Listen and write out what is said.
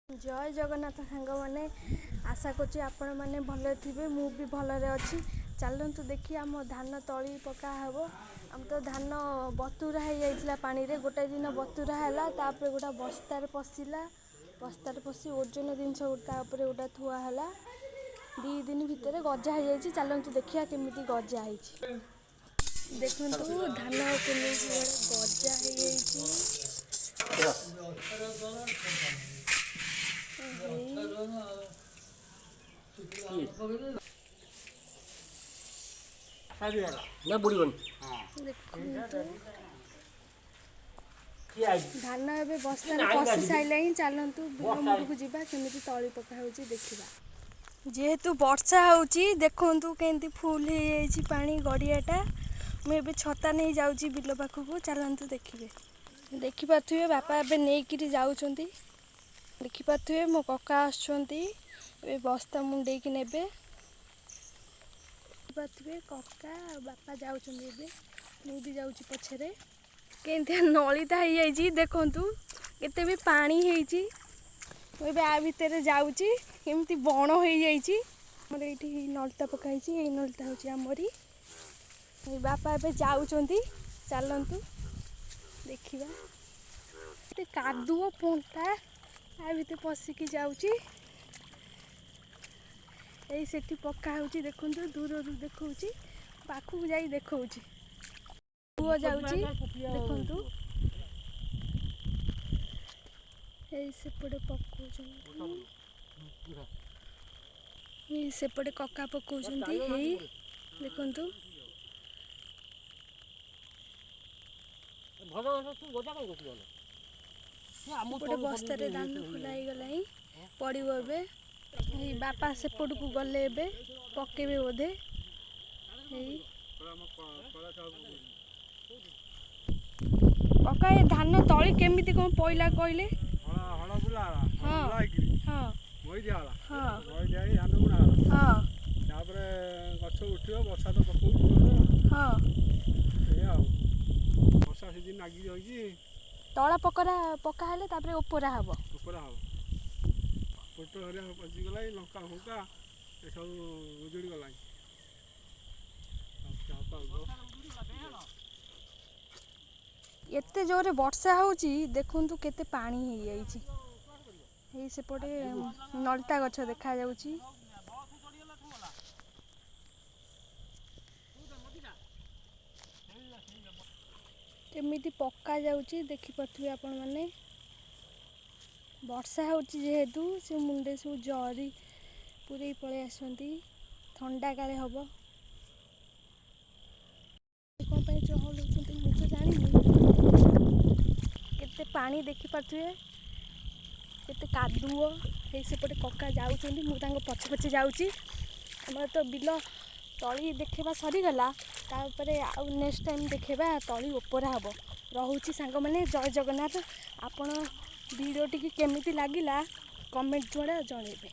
जय जगन्नाथ सांग मैंने आशा करुँच आपण मैंने भल थे मु भी भलरे अच्छी चलतु देखिए आम धान तली पका हे आम तो धान बतुरा हो जाता पानी रे गोटे दिन बतुरा है गोटा बस्तार पशिला बस्तार पशि ओजन जिनस गोटे गोटा थुआला 2 दिन भितर गजा हो जाए चलतु देखिए केमी गजा है देखु धान केमी गजा ना बुड़ीबन धान ए बस्तार पशि सारे चलतु बिल को जावा केमी तली पका हो देखा जेहेतु वर्षा होची देखंतु केंती फुल हो जाइए पानी गड़ियाटा मुझे छता नहीं जाऊँगी बिल पाखक चलतु देखिए देखिपे बापा ए नहीं जाऊँच देखिपे मो कका आसुँच बस्ता मुंडे की ने देखिपे कका बापा जाऊँ मुझे जाऊँगी पछरे के नलिता हो जाइए देखंतु केते भी पानी होइची मुझे आ भितर जाऊँगी केमती बण हो जाइए नलता पकाई ये नलता हूँ आमरी बापा ए जाऊँ चलतु देखा कादुओ पंटा आ भितर पशिकी जाऊँगी सेठी पका हो देखु दूर देखा पाखक जा देखा पुओ जाऊँगी देखु सेपटे पकाउं सेपटे कका पकाउं देखु गोटे बस्तार धान खोला गला पड़ो ए बापा सेपट को गले पकेबे बोधे कका ये धान तली केमिति कौन पइला कहले तला पकड़ा पका हेले तापरे उपरा हबो पोटो हरिया पचिगला लंका हुका ए सब उजड़ी गला एते जोरे वर्षा होची देखंतु केते पानी हो जाइए सेपटे नलता गछ देखा जाउची केमिति पक्का जाउची देखि पथुए आपण माने वर्षा होची जेहेतु से मुंडे सब जरी पूरे पड़े आसती ठंडा काले हम कौन चहल मुझे जानी केते पानी देखी पारे केते कादुओ ये सेपटे कका जाऊँ मुझे पछे पछे जाऊँगी आम तो बिल तली देखा सरीगला तापर आउ नेक्स्ट टाइम देखा तली उपरा हम रोचे सांग मैंने जय जगन्नाथ आपण वीडियो टी केमिति लागिला कमेंट द्वारा जनइबे।